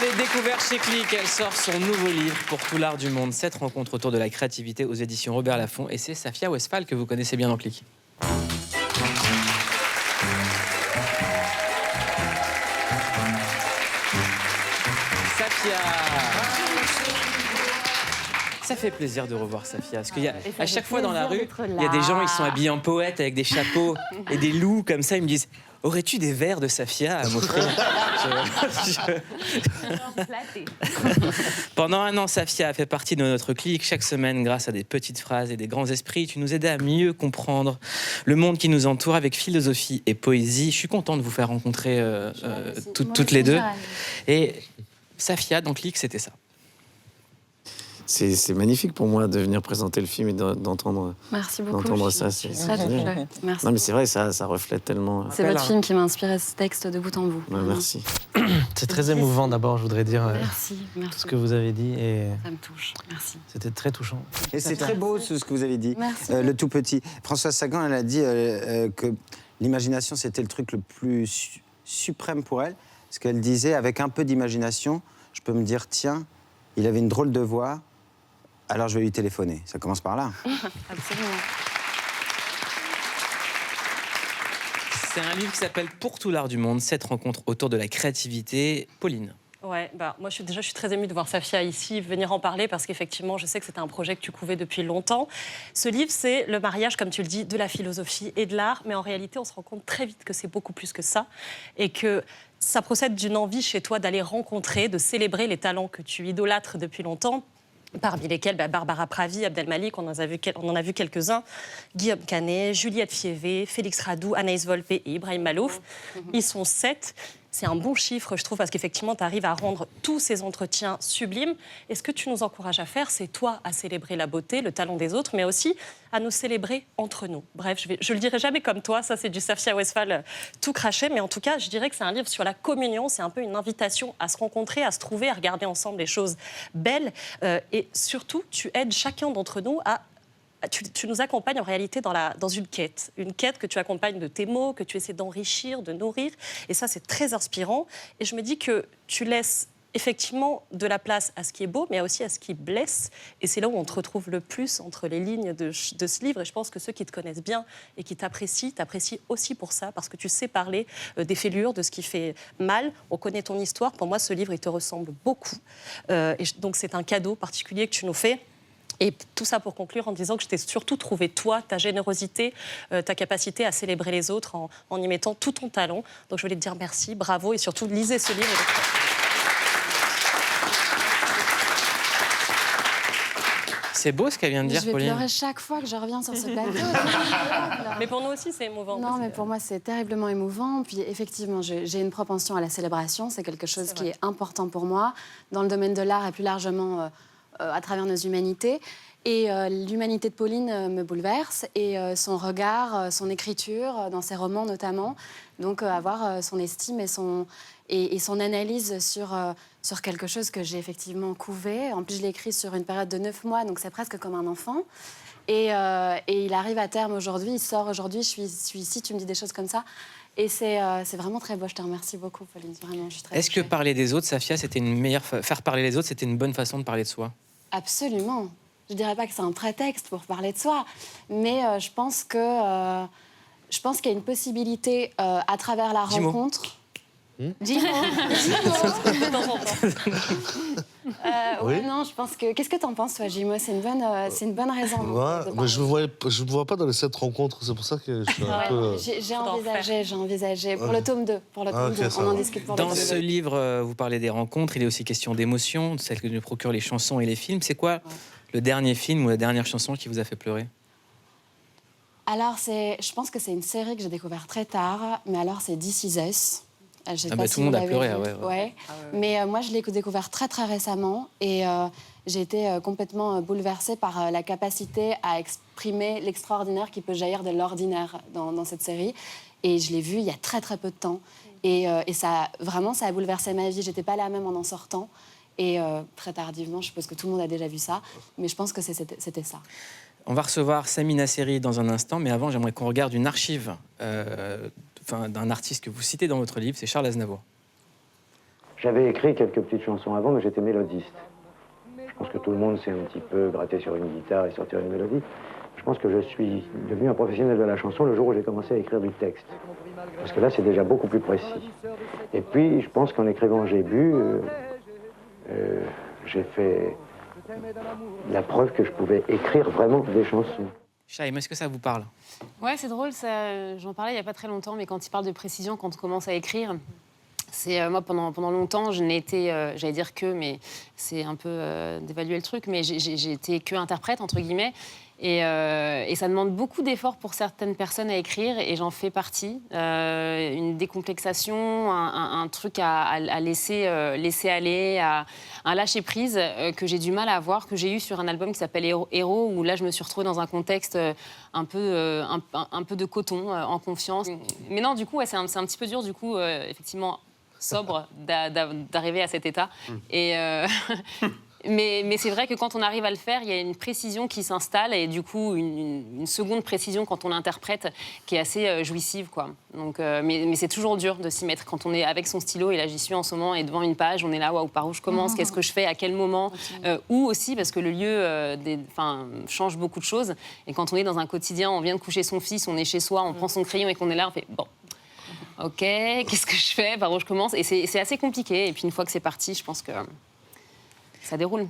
l'avez découvert chez Click, elle sort son nouveau livre Pour tout l'art du monde, 7 rencontres autour de la créativité aux éditions Robert Laffont. Et c'est Safia Westphal que vous connaissez bien dans Click. Safia. Ça fait plaisir de revoir Safia, parce qu'il y a, à chaque fois dans la rue, il y a des gens, ils sont habillés en poète avec des chapeaux et des loups comme ça, ils me disent « Aurais-tu des vers de Safia à m'offrir ?» Pendant un an, Safia a fait partie de notre clique. Chaque semaine, grâce à des petites phrases et des grands esprits, tu nous aidais à mieux comprendre le monde qui nous entoure avec philosophie et poésie. Je suis content de vous faire rencontrer toutes les deux. Et Safia, dans Click, c'était ça. C'est magnifique pour moi de venir présenter le film et d'entendre ça. C'est génial. Merci. Non, mais c'est vrai, ça reflète tellement. C'est votre film qui m'a inspiré ce texte de bout en bout. Ouais, merci. C'est très émouvant d'abord, je voudrais dire Merci. tout ce que vous avez dit. Et Ça me touche. Merci. c'était très touchant. Et c'est très beau ce que vous avez dit. Merci. Le tout petit. Françoise Sagan, elle a dit que l'imagination, c'était le truc le plus suprême pour elle. Parce qu'elle disait, avec un peu d'imagination, je peux me dire, tiens, il avait une drôle de voix, alors je vais lui téléphoner. Ça commence par là. Absolument. C'est un livre qui s'appelle Pour tout l'art du monde, 7 rencontres autour de la créativité. Pauline. Ouais, moi je suis très émue de voir Safia ici venir en parler parce qu'effectivement je sais que c'était un projet que tu couvais depuis longtemps. Ce livre c'est le mariage, comme tu le dis, de la philosophie et de l'art, mais en réalité on se rend compte très vite que c'est beaucoup plus que ça et que ça procède d'une envie chez toi d'aller rencontrer, de célébrer les talents que tu idolâtres depuis longtemps. Parmi lesquels Barbara Pravi, Abdel Malik, on en a vu quelques-uns, Guillaume Canet, Juliette Fievé, Félix Radou, Anaïs Volpe et Ibrahim Malouf. Ils sont 7. C'est un bon chiffre, je trouve, parce qu'effectivement, tu arrives à rendre tous ces entretiens sublimes. Et ce que tu nous encourages à faire, c'est toi à célébrer la beauté, le talent des autres, mais aussi à nous célébrer entre nous. Bref, je le dirai jamais comme toi, ça c'est du Safia Westphal tout craché, mais en tout cas, je dirais que c'est un livre sur la communion, c'est un peu une invitation à se rencontrer, à se trouver, à regarder ensemble les choses belles. Et surtout, tu aides chacun d'entre nous à... Tu nous accompagnes en réalité dans une quête que tu accompagnes de tes mots, que tu essaies d'enrichir, de nourrir. Et ça, c'est très inspirant. Et je me dis que tu laisses effectivement de la place à ce qui est beau, mais aussi à ce qui blesse. Et c'est là où on te retrouve le plus entre les lignes de ce livre. Et je pense que ceux qui te connaissent bien et qui t'apprécient aussi pour ça, parce que tu sais parler des fêlures, de ce qui fait mal. On connaît ton histoire. Pour moi, ce livre, il te ressemble beaucoup. Donc, c'est un cadeau particulier que tu nous fais. Et tout ça pour conclure en disant que je t'ai surtout trouvé, toi, ta générosité, ta capacité à célébrer les autres en y mettant tout ton talent. Donc je voulais te dire merci, bravo et surtout lisez ce livre. C'est beau ce qu'elle vient de dire, Je vais Pauline. pleurer chaque fois que je reviens sur ce plateau. Mais pour nous aussi, c'est émouvant. Non, mais pour moi, c'est terriblement émouvant. Puis effectivement, j'ai une propension à la célébration. C'est quelque chose qui est important pour moi dans le domaine de l'art et plus largement à travers nos humanités. Et l'humanité de Pauline me bouleverse et son regard, son écriture, dans ses romans notamment. Donc avoir son estime et son analyse sur quelque chose que j'ai effectivement couvé. En plus, je l'ai écrit sur une période de 9 mois, donc c'est presque comme un enfant. Et il arrive à terme aujourd'hui, il sort aujourd'hui, je suis ici, tu me dis des choses comme ça. Et c'est vraiment très beau, je te remercie beaucoup, Pauline. Vraiment, je suis très Est-ce que parler des autres, Safia, faire parler les autres, c'était une bonne façon de parler de soi? Absolument. Je ne dirais pas que c'est un prétexte pour parler de soi, mais je pense qu'il y a une possibilité à travers la rencontre. Dis-moi. Oui. Non, je pense que... Qu'est-ce que tu en penses, toi, Jimo? C'est une bonne raison. Mais je ne vois pas dans les 7 rencontres, c'est pour ça que je suis un peu... J'ai envisagé. Pour le tome 2. On en discute pour le tome 2. Dans ce livre, vous parlez des rencontres, il est aussi question d'émotions, de celles que nous procurent les chansons et les films. C'est quoi le dernier film ou la dernière chanson qui vous a fait pleurer? Alors, je pense que c'est une série que j'ai découvert très tard, mais alors c'est This Is Us. Tout le monde a pleuré, ouais. Mais moi, je l'ai découvert très, très récemment et j'ai été complètement bouleversée par la capacité à exprimer l'extraordinaire qui peut jaillir de l'ordinaire dans cette série. Et je l'ai vu il y a très, très peu de temps. Et ça a bouleversé ma vie. J'étais pas la même en sortant. Et très tardivement, je suppose que tout le monde a déjà vu ça. Mais je pense que c'était ça. On va recevoir Sami Nasseri dans un instant, mais avant, j'aimerais qu'on regarde une archive d'un artiste que vous citez dans votre livre, c'est Charles Aznavour. J'avais écrit quelques petites chansons avant, mais j'étais mélodiste. Je pense que tout le monde sait un petit peu gratter sur une guitare et sortir une mélodie. Je pense que je suis devenu un professionnel de la chanson le jour où j'ai commencé à écrire du texte. Parce que là, c'est déjà beaucoup plus précis. Et puis, je pense qu'en écrivant J'ai bu, j'ai fait la preuve que je pouvais écrire vraiment des chansons. Chaim, est-ce que ça vous parle? Ouais, c'est drôle, j'en parlais il n'y a pas très longtemps, mais quand il parle de précision, quand on commence à écrire, c'est moi pendant longtemps, je n'ai été, j'allais dire que, mais c'est un peu d'évaluer le truc, mais j'ai été que interprète entre guillemets, et ça demande beaucoup d'efforts pour certaines personnes à écrire, et j'en fais partie. Une décomplexation, un truc à laisser aller, un lâcher prise que j'ai du mal à avoir, que j'ai eu sur un album qui s'appelle Héros, où là je me suis retrouvée dans un contexte un peu de coton, en confiance. Mais non, du coup, ouais, c'est un petit peu dur, du coup, effectivement. Sobre d'arriver à cet état. Et mais c'est vrai que quand on arrive à le faire, il y a une précision qui s'installe et du coup une seconde précision quand on l'interprète qui est assez jouissive, quoi. Donc, mais c'est toujours dur de s'y mettre quand on est avec son stylo, et là j'y suis en ce moment, et devant une page, on est là, waouh, par où je commence, qu'est-ce que je fais, à quel moment, où aussi, parce que le lieu change beaucoup de choses. Et quand on est dans un quotidien, on vient de coucher son fils, on est chez soi, on prend son crayon et qu'on est là, on fait bon. Ok, qu'est-ce que je fais, par où je commence? Et c'est assez compliqué. Et puis une fois que c'est parti, je pense que ça déroule.